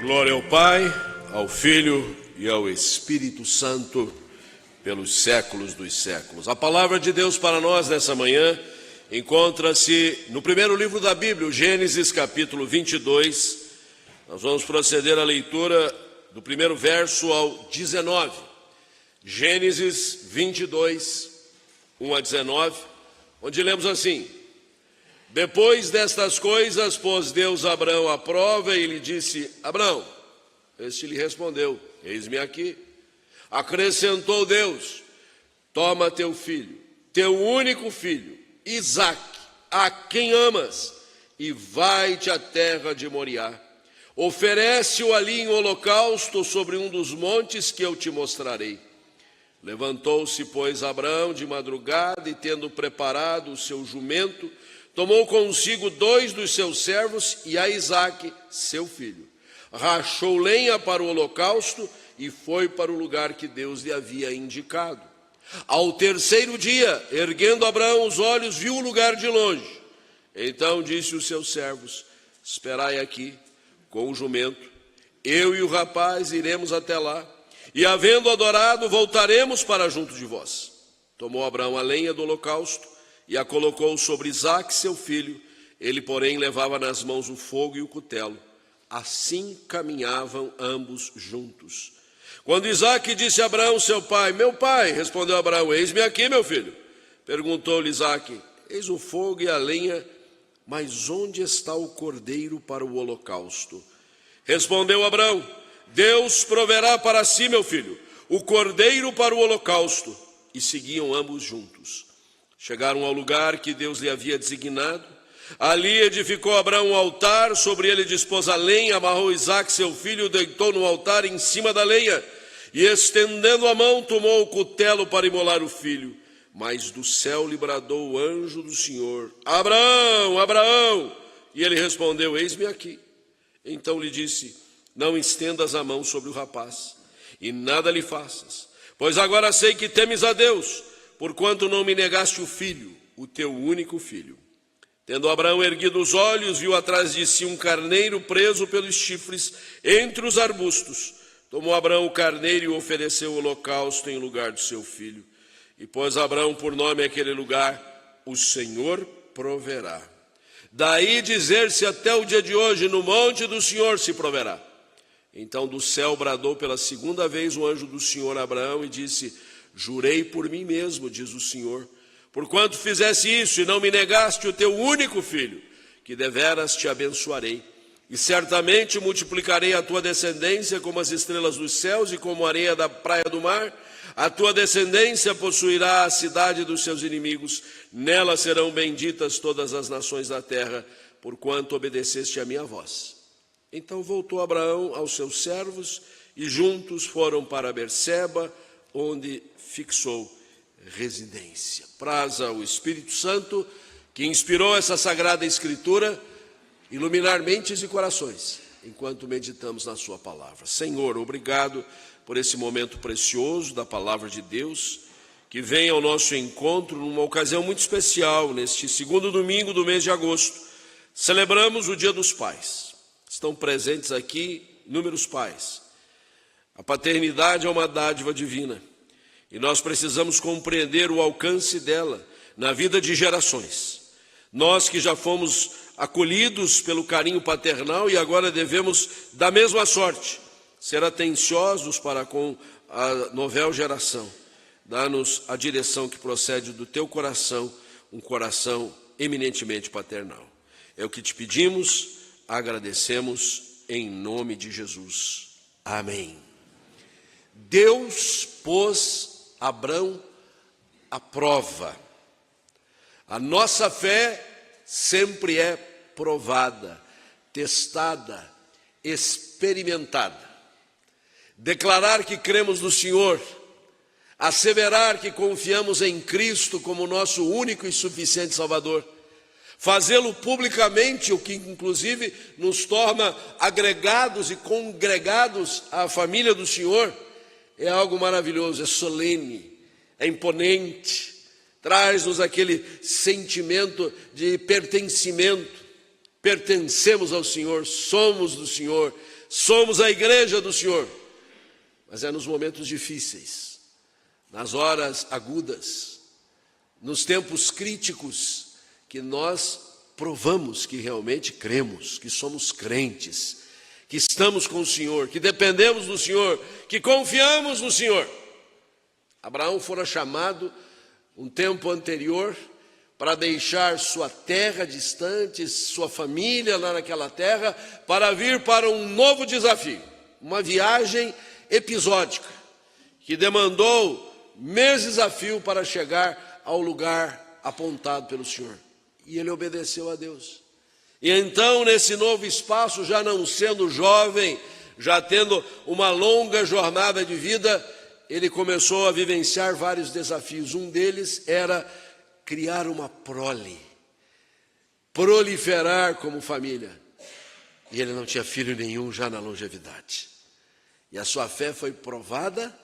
Glória ao Pai, ao Filho e ao Espírito Santo, pelos séculos dos séculos. A palavra de Deus para nós nessa manhã encontra-se no primeiro livro da Bíblia, o Gênesis capítulo 22. Nós vamos proceder à leitura do primeiro verso ao 19. Gênesis 22, 1 a 19, onde lemos assim: Depois destas coisas, pôs Deus Abrão à prova e lhe disse: Abrão. Este lhe respondeu: Eis-me aqui. Acrescentou Deus: Toma teu filho, teu único filho, Isaque, a quem amas, e vai-te à terra de Moriá. Oferece-o ali em holocausto sobre um dos montes que eu te mostrarei. Levantou-se, pois, Abrão de madrugada e, tendo preparado o seu jumento, tomou consigo 2 dos seus servos e a Isaque, seu filho. Rachou lenha para o holocausto e foi para o lugar que Deus lhe havia indicado. Ao terceiro dia, erguendo Abraão os olhos, viu o lugar de longe. Então disse os seus servos: Esperai aqui com o jumento, eu e o rapaz iremos até lá, e havendo adorado, voltaremos para junto de vós. Tomou Abraão a lenha do holocausto e a colocou sobre Isaque, seu filho. Ele, porém, levava nas mãos o fogo e o cutelo. Assim caminhavam ambos juntos. Quando Isaque disse a Abraão, seu pai: Meu pai, respondeu Abraão: Eis-me aqui, meu filho. Perguntou-lhe Isaque: Eis o fogo e a lenha, mas onde está o cordeiro para o holocausto? Respondeu Abraão: Deus proverá para si, meu filho, o cordeiro para o holocausto. E seguiam ambos juntos. Chegaram ao lugar que Deus lhe havia designado. Ali edificou Abraão um altar, sobre ele dispôs a lenha, amarrou Isaque, seu filho, deitou no altar em cima da lenha, e estendendo a mão, tomou o cutelo para imolar o filho. Mas do céu lhe bradou o anjo do Senhor: Abraão, Abraão! E ele respondeu: Eis-me aqui. Então lhe disse: Não estendas a mão sobre o rapaz, e nada lhe faças, pois agora sei que temes a Deus, porquanto não me negaste o filho, o teu único filho. Tendo Abraão erguido os olhos, viu atrás de si um carneiro preso pelos chifres entre os arbustos. Tomou Abraão o carneiro e o ofereceu o holocausto em lugar do seu filho. E pôs Abraão por nome aquele lugar: O Senhor proverá. Daí dizer-se até o dia de hoje: No monte do Senhor se proverá. Então do céu bradou pela segunda vez o anjo do Senhor a Abraão e disse: Jurei por mim mesmo, diz o Senhor, porquanto fizesse isso e não me negaste o teu único filho, que deveras te abençoarei. E certamente multiplicarei a tua descendência como as estrelas dos céus e como a areia da praia do mar. A tua descendência possuirá a cidade dos seus inimigos. Nela serão benditas todas as nações da terra, porquanto obedeceste a minha voz. Então voltou Abraão aos seus servos e juntos foram para Berseba, onde fixou residência. Praza o Espírito Santo, que inspirou essa sagrada escritura, iluminar mentes e corações, enquanto meditamos na sua palavra. Senhor, obrigado por esse momento precioso da palavra de Deus, que vem ao nosso encontro numa ocasião muito especial, neste segundo domingo do mês de agosto. Celebramos o Dia dos Pais. Estão presentes aqui inúmeros pais. A paternidade é uma dádiva divina, e nós precisamos compreender o alcance dela na vida de gerações. Nós que já fomos acolhidos pelo carinho paternal e agora devemos, da mesma sorte, ser atenciosos para com a novel geração. Dá-nos a direção que procede do teu coração, um coração eminentemente paternal. É o que te pedimos, agradecemos em nome de Jesus. Amém. Deus pôs Abrão à prova. A nossa fé sempre é provada, testada, experimentada. Declarar que cremos no Senhor, asseverar que confiamos em Cristo como nosso único e suficiente Salvador, fazê-lo publicamente, o que inclusive nos torna agregados e congregados à família do Senhor, é algo maravilhoso, é solene, é imponente, traz-nos aquele sentimento de pertencimento. Pertencemos ao Senhor, somos do Senhor, somos a igreja do Senhor. Mas é nos momentos difíceis, nas horas agudas, nos tempos críticos, que nós provamos que realmente cremos, que somos crentes, que estamos com o Senhor, que dependemos do Senhor, que confiamos no Senhor. Abraão fora chamado um tempo anterior para deixar sua terra distante, sua família lá naquela terra, para vir para um novo desafio, uma viagem episódica, que demandou meses a fio para chegar ao lugar apontado pelo Senhor. E ele obedeceu a Deus. E então, nesse novo espaço, já não sendo jovem, já tendo uma longa jornada de vida, ele começou a vivenciar vários desafios. Um deles era criar uma prole, proliferar como família. E ele não tinha filho nenhum já na longevidade. E a sua fé foi provada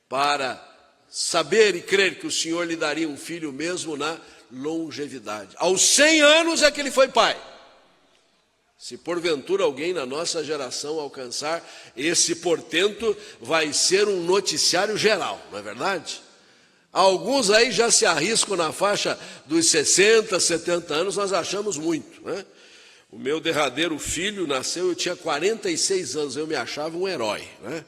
para saber e crer que o Senhor lhe daria um filho mesmo na longevidade. Aos 100 anos é que ele foi pai. Se porventura alguém na nossa geração alcançar esse portento, vai ser um noticiário geral, não é verdade? Alguns aí já se arriscam na faixa dos 60, 70 anos, nós achamos muito, né? O meu derradeiro filho nasceu, eu tinha 46 anos, eu me achava um herói, né?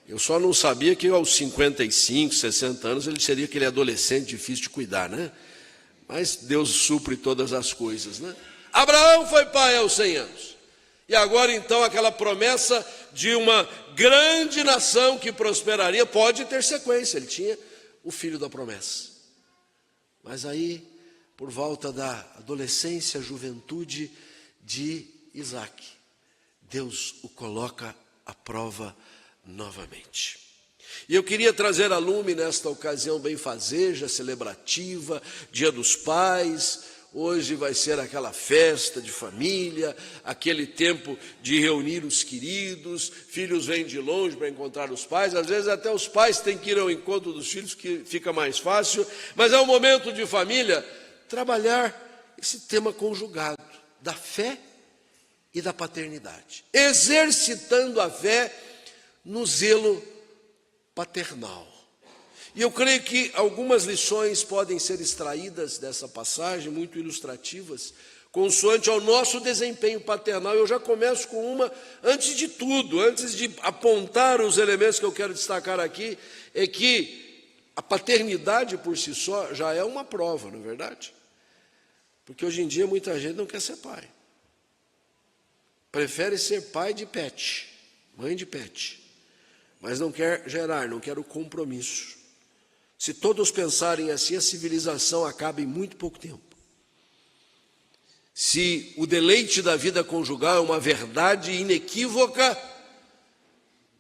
Eu só não sabia que aos 55, 60 anos ele seria aquele adolescente difícil de cuidar, né? Mas Deus supre todas as coisas, né? Abraão foi pai aos 100 anos. E agora então aquela promessa de uma grande nação que prosperaria pode ter sequência. Ele tinha o filho da promessa. Mas aí, por volta da adolescência, juventude de Isaac, Deus o coloca à prova novamente. E eu queria trazer a lume nesta ocasião benfazeja, celebrativa, Dia dos Pais. Hoje vai ser aquela festa de família, aquele tempo de reunir os queridos, filhos vêm de longe para encontrar os pais, às vezes até os pais têm que ir ao encontro dos filhos, que fica mais fácil, mas é um momento de família, trabalhar esse tema conjugado, da fé e da paternidade, exercitando a fé no zelo paternal. E eu creio que algumas lições podem ser extraídas dessa passagem, muito ilustrativas, consoante ao nosso desempenho paternal. Eu já começo com uma, antes de tudo, antes de apontar os elementos que eu quero destacar aqui, é que a paternidade por si só já é uma prova, não é verdade? Porque hoje em dia muita gente não quer ser pai. Prefere ser pai de pet, mãe de pet, mas não quer gerar, não quer o compromisso. Se todos pensarem assim, a civilização acaba em muito pouco tempo. Se o deleite da vida conjugal é uma verdade inequívoca,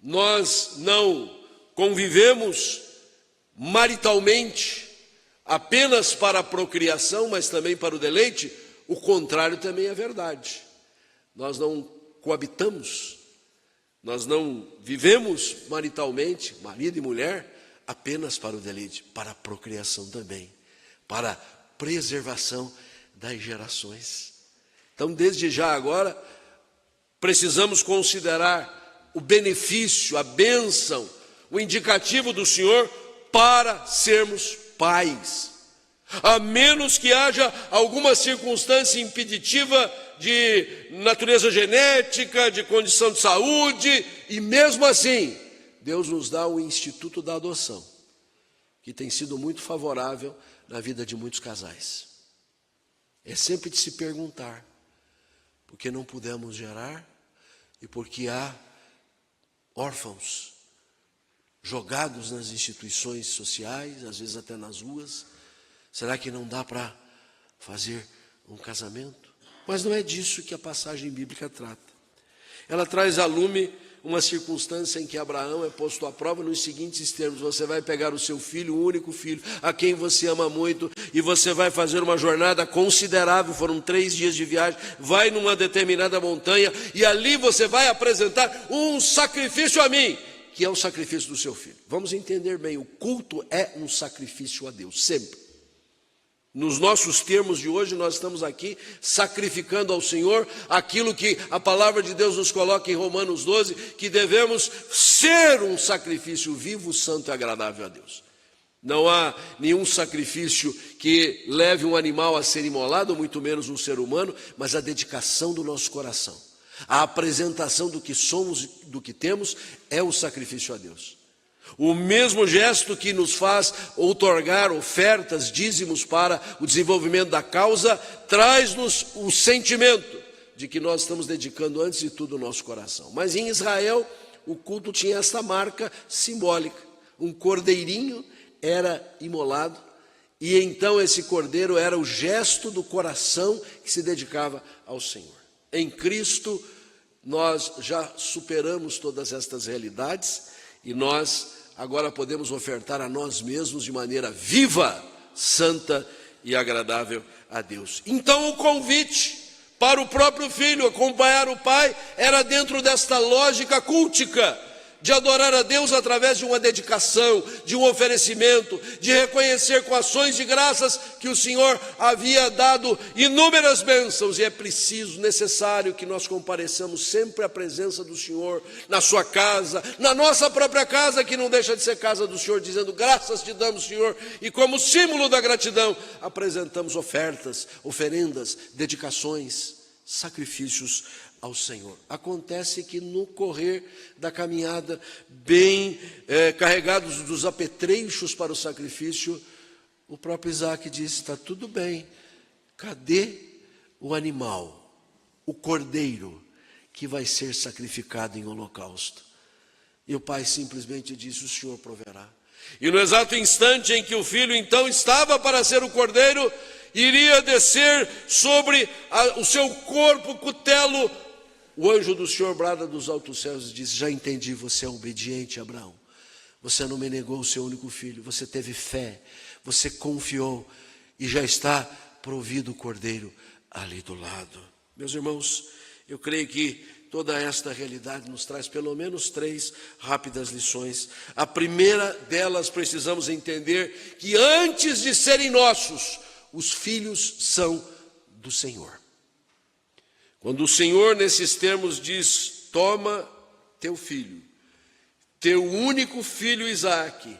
nós não convivemos maritalmente apenas para a procriação, mas também para o deleite. O contrário também é verdade. Nós não coabitamos, nós não vivemos maritalmente, marido e mulher, apenas para o deleite, para a procriação também, para a preservação das gerações. Então, desde já agora, precisamos considerar o benefício, a bênção, o indicativo do Senhor para sermos pais. A menos que haja alguma circunstância impeditiva de natureza genética, de condição de saúde, e mesmo assim, Deus nos dá o instituto da adoção, que tem sido muito favorável na vida de muitos casais. É sempre de se perguntar, porque não pudemos gerar e porque há órfãos jogados nas instituições sociais, às vezes até nas ruas. Será que não dá para fazer um casamento? Mas não é disso que a passagem bíblica trata. Ela traz à lume uma circunstância em que Abraão é posto à prova nos seguintes termos: você vai pegar o seu filho, o único filho, a quem você ama muito, e você vai fazer uma jornada considerável, foram 3 dias de viagem, vai numa determinada montanha, e ali você vai apresentar um sacrifício a mim, que é o sacrifício do seu filho. Vamos entender bem, o culto é um sacrifício a Deus, sempre. Nos nossos termos de hoje, nós estamos aqui sacrificando ao Senhor aquilo que a palavra de Deus nos coloca em Romanos 12, que devemos ser um sacrifício vivo, santo e agradável a Deus. Não há nenhum sacrifício que leve um animal a ser imolado, muito menos um ser humano, mas a dedicação do nosso coração, a apresentação do que somos, do que temos, é o sacrifício a Deus. O mesmo gesto que nos faz outorgar ofertas, dízimos para o desenvolvimento da causa, traz-nos o sentimento de que nós estamos dedicando antes de tudo o nosso coração. Mas em Israel, o culto tinha essa marca simbólica. Um cordeirinho era imolado, e então esse cordeiro era o gesto do coração que se dedicava ao Senhor. Em Cristo, nós já superamos todas estas realidades, e nós agora podemos ofertar a nós mesmos de maneira viva, santa e agradável a Deus. Então o convite para o próprio filho acompanhar o pai era dentro desta lógica cultica, de adorar a Deus através de uma dedicação, de um oferecimento, de reconhecer com ações de graças que o Senhor havia dado inúmeras bênçãos, e é preciso, necessário que nós compareçamos sempre à presença do Senhor, na sua casa, na nossa própria casa, que não deixa de ser casa do Senhor, dizendo graças te damos, Senhor, e como símbolo da gratidão, apresentamos ofertas, oferendas, dedicações, sacrifícios ao Senhor. Acontece que no correr da caminhada, bem carregados dos apetrechos para o sacrifício, o próprio Isaac disse: está tudo bem, cadê o animal, o cordeiro que vai ser sacrificado em holocausto? E o pai simplesmente disse: o Senhor proverá. E no exato instante em que o filho então estava para ser o cordeiro, iria descer sobre o seu corpo cutelo, o anjo do Senhor brada dos altos céus e diz: já entendi, você é obediente, Abraão. Você não me negou o seu único filho, você teve fé, você confiou, e já está provido o cordeiro ali do lado. Meus irmãos, eu creio que toda esta realidade nos traz pelo menos 3 rápidas lições. A primeira delas, precisamos entender que antes de serem nossos, os filhos são do Senhor. Quando o Senhor, nesses termos, diz: toma teu filho, teu único filho Isaque,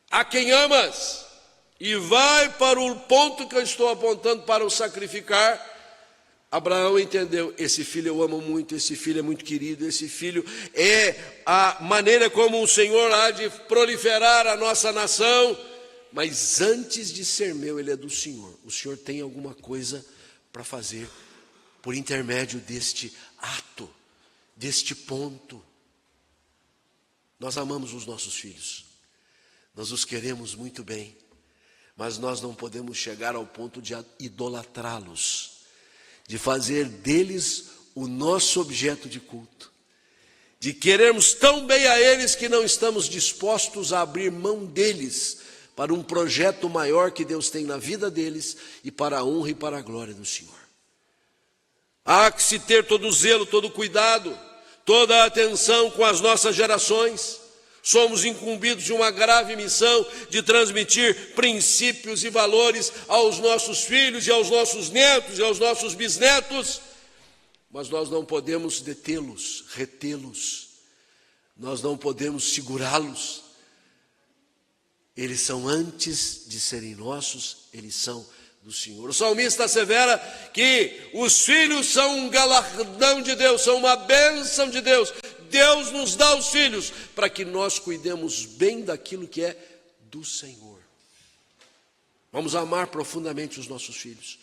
a quem amas, e vai para o ponto que eu estou apontando para o sacrificar, Abraão entendeu: esse filho eu amo muito, esse filho é muito querido, esse filho é a maneira como o Senhor há de proliferar a nossa nação, mas antes de ser meu, ele é do Senhor. O Senhor tem alguma coisa para fazer por intermédio deste ato, deste ponto. Nós amamos os nossos filhos, nós os queremos muito bem, mas nós não podemos chegar ao ponto de idolatrá-los, de fazer deles o nosso objeto de culto, de querermos tão bem a eles que não estamos dispostos a abrir mão deles para um projeto maior que Deus tem na vida deles e para a honra e para a glória do Senhor. Há que se ter todo o zelo, todo o cuidado, toda a atenção com as nossas gerações. Somos incumbidos de uma grave missão de transmitir princípios e valores aos nossos filhos e aos nossos netos e aos nossos bisnetos, mas nós não podemos detê-los, retê-los, nós não podemos segurá-los. Eles são, antes de serem nossos, eles são do Senhor. O salmista assevera que os filhos são um galardão de Deus, são uma bênção de Deus. Deus nos dá os filhos para que nós cuidemos bem daquilo que é do Senhor. Vamos amar profundamente os nossos filhos,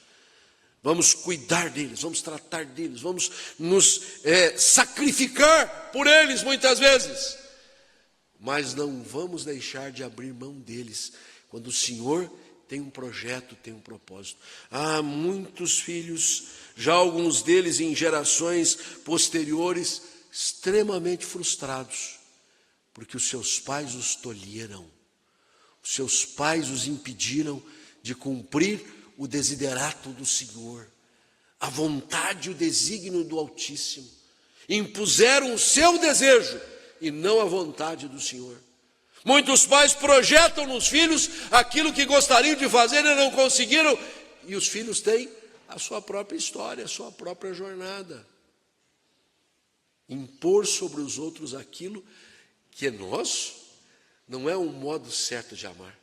vamos cuidar deles, vamos tratar deles, vamos nos sacrificar por eles muitas vezes, mas não vamos deixar de abrir mão deles quando o Senhor tem um projeto, tem um propósito. Há muitos filhos, já alguns deles em gerações posteriores, extremamente frustrados, porque os seus pais os tolheram, os seus pais os impediram de cumprir o desiderato do Senhor, a vontade e o desígnio do Altíssimo. Impuseram o seu desejo e não a vontade do Senhor. Muitos pais projetam nos filhos aquilo que gostariam de fazer e não conseguiram, e os filhos têm a sua própria história, a sua própria jornada. Impor sobre os outros aquilo que é nosso não é um modo certo de amar.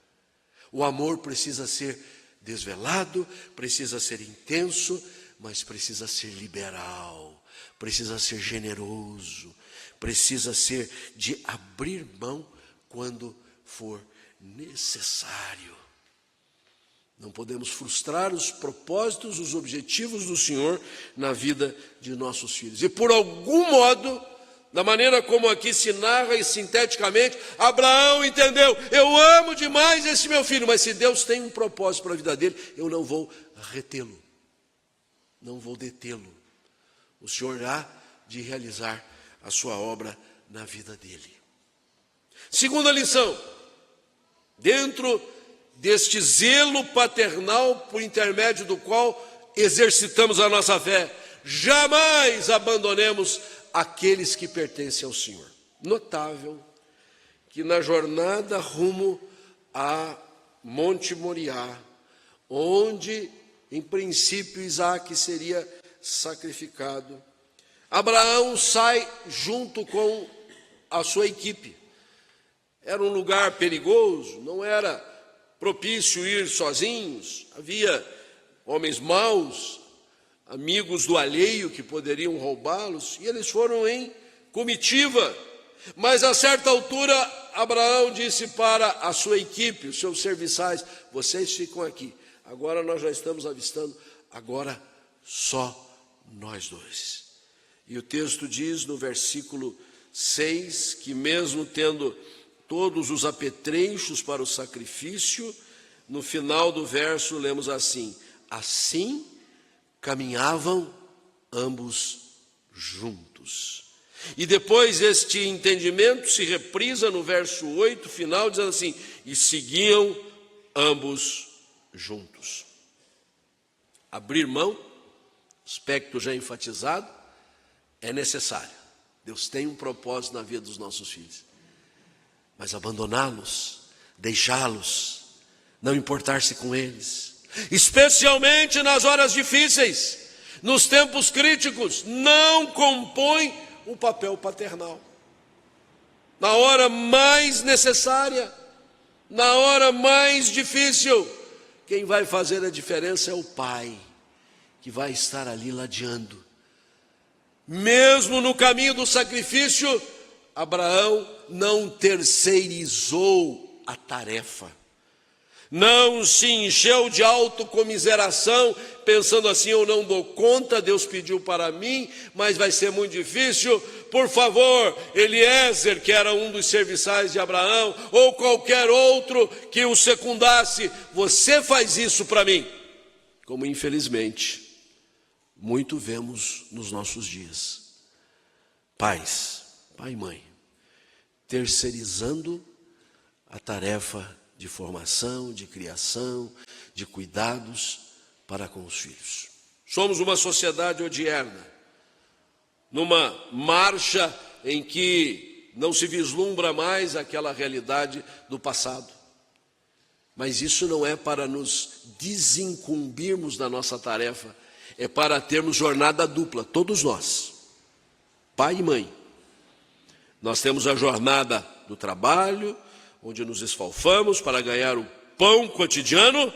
O amor precisa ser desvelado, precisa ser intenso, mas precisa ser liberal, precisa ser generoso, precisa ser de abrir mão quando for necessário. Não podemos frustrar os propósitos, os objetivos do Senhor na vida de nossos filhos. E por algum modo, da maneira como aqui se narra e sinteticamente, Abraão entendeu: eu amo demais esse meu filho, mas se Deus tem um propósito para a vida dele, eu não vou retê-lo, não vou detê-lo. O Senhor há de realizar a sua obra na vida dele. Segunda lição, dentro deste zelo paternal por intermédio do qual exercitamos a nossa fé, jamais abandonemos aqueles que pertencem ao Senhor. Notável que na jornada rumo a Monte Moriá, onde em princípio Isaque seria sacrificado, Abraão sai junto com a sua equipe. Era um lugar perigoso, não era propício ir sozinhos, havia homens maus, amigos do alheio que poderiam roubá-los, e eles foram em comitiva. Mas a certa altura, Abraão disse para a sua equipe, os seus serviçais: vocês ficam aqui, agora nós já estamos avistando, agora só nós dois. E o texto diz no versículo 6, que mesmo tendo todos os apetrechos para o sacrifício, no final do verso lemos assim: assim caminhavam ambos juntos. E depois este entendimento se reprisa no verso 8, final, dizendo assim: e seguiam ambos juntos. Abrir mão, aspecto já enfatizado, é necessário. Deus tem um propósito na vida dos nossos filhos. Mas abandoná-los, deixá-los, não importar-se com eles, especialmente nas horas difíceis, nos tempos críticos, não compõe o papel paternal. Na hora mais necessária, na hora mais difícil, quem vai fazer a diferença é o pai, que vai estar ali ladeando. Mesmo no caminho do sacrifício, Abraão não terceirizou a tarefa, não se encheu de autocomiseração, pensando assim: eu não dou conta, Deus pediu para mim, mas vai ser muito difícil, por favor, Eliezer, que era um dos serviçais de Abraão, ou qualquer outro que o secundasse, você faz isso para mim. Como infelizmente muito vemos nos nossos dias. Pais, pai e mãe, terceirizando a tarefa de formação, de criação, de cuidados para com os filhos. Somos uma sociedade odierna, numa marcha em que não se vislumbra mais aquela realidade do passado. Mas isso não é para nos desincumbirmos da nossa tarefa, é para termos jornada dupla, todos nós, pai e mãe. Nós temos a jornada do trabalho, onde nos esfalfamos para ganhar o pão cotidiano,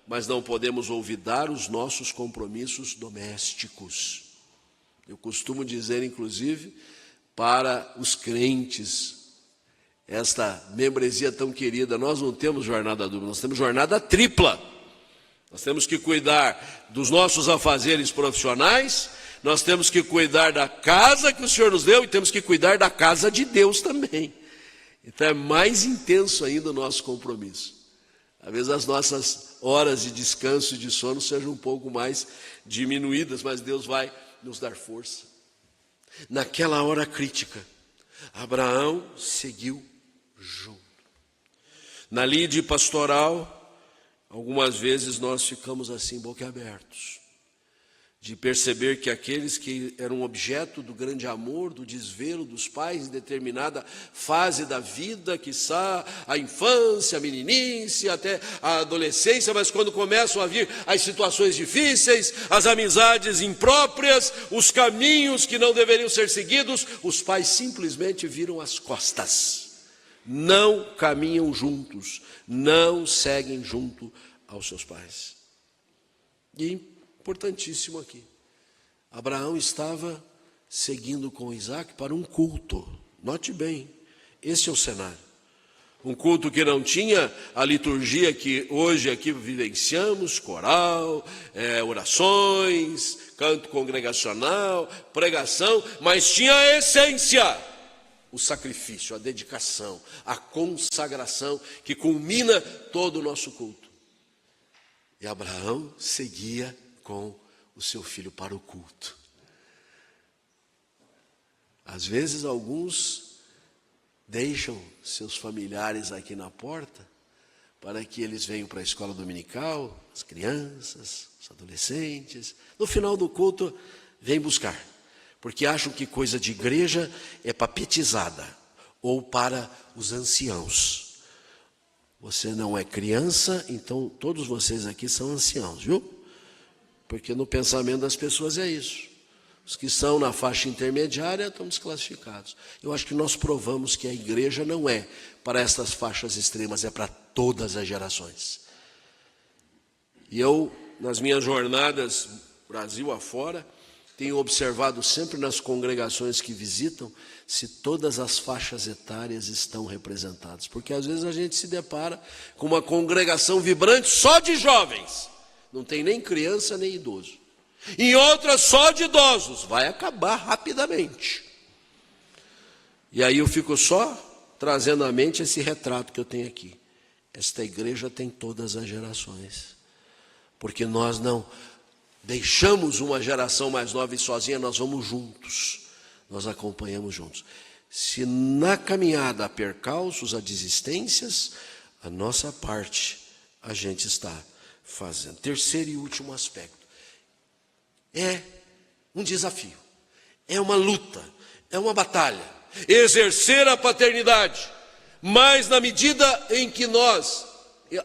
mas não podemos olvidar os nossos compromissos domésticos. Eu costumo dizer, inclusive, para os crentes, esta membresia tão querida, nós não temos jornada dupla, nós temos jornada tripla. Nós temos que cuidar dos nossos afazeres profissionais, nós temos que cuidar da casa que o Senhor nos deu e temos que cuidar da casa de Deus também. Então é mais intenso ainda o nosso compromisso. Às vezes as nossas horas de descanso e de sono sejam um pouco mais diminuídas, mas Deus vai nos dar força. Naquela hora crítica, Abraão seguiu junto. Na lide pastoral, algumas vezes nós ficamos assim, boquiabertos, de perceber que aqueles que eram objeto do grande amor, do desvelo dos pais em determinada fase da vida, quiçá a infância, a meninice, até a adolescência, mas quando começam a vir as situações difíceis, as amizades impróprias, os caminhos que não deveriam ser seguidos, os pais simplesmente viram as costas, não caminham juntos, não seguem junto aos seus pais. E importantíssimo aqui, Abraão estava seguindo com Isaac para um culto. Note bem, esse é o cenário. Um culto que não tinha a liturgia que hoje aqui vivenciamos, coral, orações, canto congregacional, pregação, mas tinha a essência, o sacrifício, a dedicação, a consagração que culmina todo o nosso culto. E Abraão seguia com o seu filho para o culto. Às vezes alguns deixam seus familiares aqui na porta para que eles venham para a escola dominical, as crianças, os adolescentes. No final do culto, vem buscar, porque acham que coisa de igreja é para petizada ou para os anciãos. Você não é criança, então todos vocês aqui são anciãos, viu? Porque no pensamento das pessoas é isso. Os que são na faixa intermediária estão desclassificados. Eu acho que nós provamos que a igreja não é para essas faixas extremas, é para todas as gerações. E eu, nas minhas jornadas Brasil afora, tenho observado sempre nas congregações que visitam se todas as faixas etárias estão representadas. Porque às vezes a gente se depara com uma congregação vibrante só de jovens. Não tem nem criança nem idoso. Em outras só de idosos. Vai acabar rapidamente. E aí eu fico só trazendo à mente esse retrato que eu tenho aqui. Esta igreja tem todas as gerações. Porque nós não deixamos uma geração mais nova e sozinha, nós vamos juntos. Nós acompanhamos juntos. Se na caminhada há percalços, há desistências, a nossa parte a gente está fazendo. Terceiro e último aspecto. É um desafio. É uma luta. É uma batalha. Exercer a paternidade. Mas na medida em que nós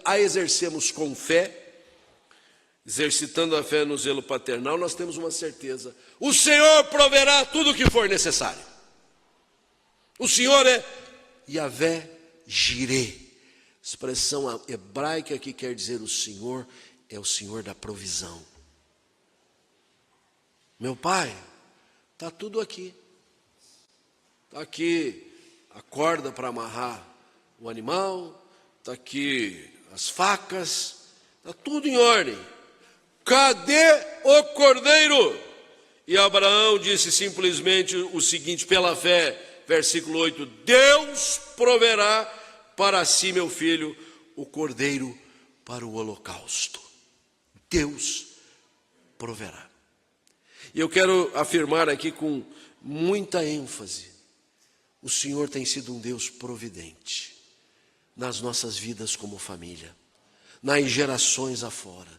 a exercemos com fé, exercitando a fé no zelo paternal, nós temos uma certeza. O Senhor proverá tudo o que for necessário. O Senhor é Yahvé Jireh. Expressão hebraica que quer dizer o Senhor é o Senhor da provisão. Meu pai, está tudo aqui. Está aqui a corda para amarrar o animal, está aqui as facas, está tudo em ordem. Cadê o cordeiro? E Abraão disse simplesmente o seguinte, pela fé, versículo 8, Deus proverá para si, meu filho, o cordeiro para o holocausto. Deus proverá. E eu quero afirmar aqui com muita ênfase, o Senhor tem sido um Deus providente nas nossas vidas como família, nas gerações afora,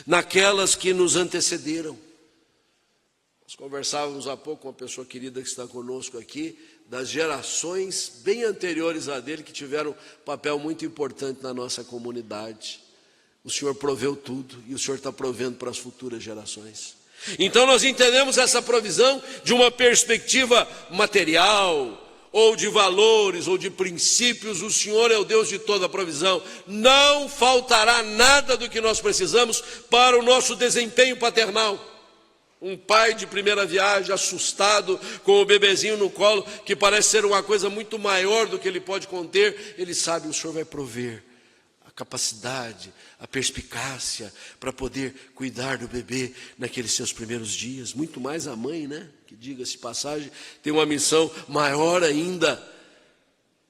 naquelas que nos antecederam. Nós conversávamos há pouco com uma pessoa querida que está conosco aqui, das gerações bem anteriores a dele, que tiveram papel muito importante na nossa comunidade. O Senhor proveu tudo e o Senhor está provendo para as futuras gerações. Então nós entendemos essa provisão de uma perspectiva material, ou de valores, ou de princípios. O Senhor é o Deus de toda a provisão. Não faltará nada do que nós precisamos para o nosso desempenho paternal. Um pai de primeira viagem, assustado, com o bebezinho no colo, que parece ser uma coisa muito maior do que ele pode conter, ele sabe, o Senhor vai prover a capacidade, a perspicácia, para poder cuidar do bebê naqueles seus primeiros dias. Muito mais a mãe, né? Que, diga-se passagem, tem uma missão maior ainda.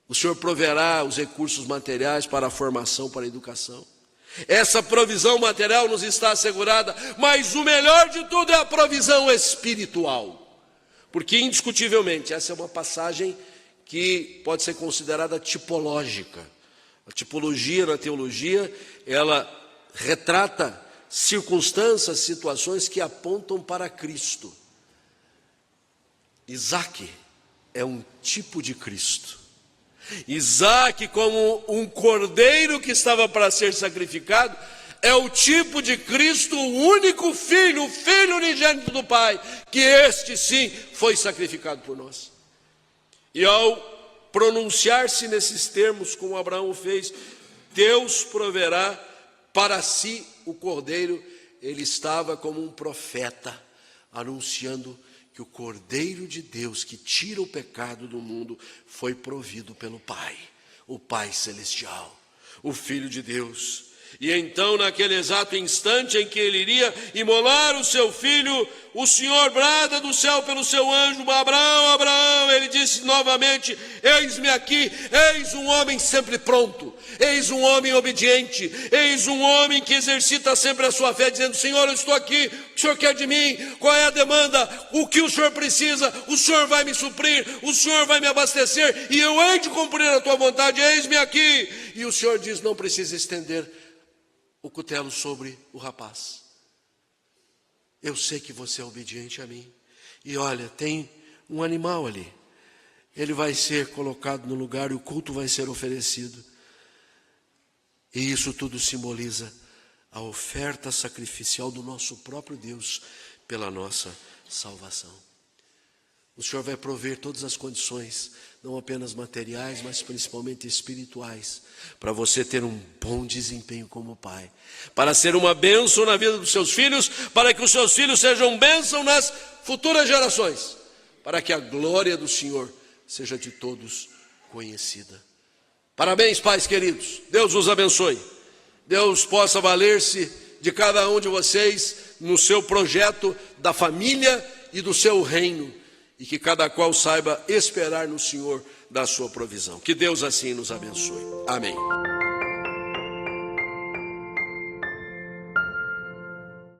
O Senhor proverá os recursos materiais para a formação, para a educação. Essa provisão material nos está assegurada, mas o melhor de tudo é a provisão espiritual. Porque, indiscutivelmente, essa é uma passagem que pode ser considerada tipológica. A tipologia na teologia, ela retrata circunstâncias, situações que apontam para Cristo. Isaque é um tipo de Cristo. Isaque, como um cordeiro que estava para ser sacrificado, é o tipo de Cristo, o único filho, o filho unigênito do Pai, que este sim foi sacrificado por nós. E ao pronunciar-se nesses termos, como Abraão o fez, Deus proverá para si o cordeiro. Ele estava como um profeta, anunciando que o Cordeiro de Deus, que tira o pecado do mundo, foi provido pelo Pai, o Pai Celestial, o Filho de Deus. E então, naquele exato instante em que ele iria imolar o seu filho, o Senhor brada do céu pelo seu anjo: Abraão, Abraão. Ele disse novamente: eis-me aqui. Eis um homem sempre pronto, eis um homem obediente, eis um homem que exercita sempre a sua fé, dizendo: Senhor, eu estou aqui, o Senhor quer de mim? Qual é a demanda? O que o Senhor precisa? O Senhor vai me suprir, o Senhor vai me abastecer, e eu hei de cumprir a tua vontade. Eis-me aqui. E o Senhor diz: não precisa estender o cutelo sobre o rapaz. Eu sei que você é obediente a mim. E olha, tem um animal ali. Ele vai ser colocado no lugar e o culto vai ser oferecido. E isso tudo simboliza a oferta sacrificial do nosso próprio Deus pela nossa salvação. O Senhor vai prover todas as condições, não apenas materiais, mas principalmente espirituais, para você ter um bom desempenho como pai, para ser uma bênção na vida dos seus filhos, para que os seus filhos sejam bênção nas futuras gerações, para que a glória do Senhor seja de todos conhecida. Parabéns, pais queridos, Deus os abençoe, Deus possa valer-se de cada um de vocês no seu projeto da família e do seu reino, e que cada qual saiba esperar no Senhor da sua provisão. Que Deus assim nos abençoe. Amém.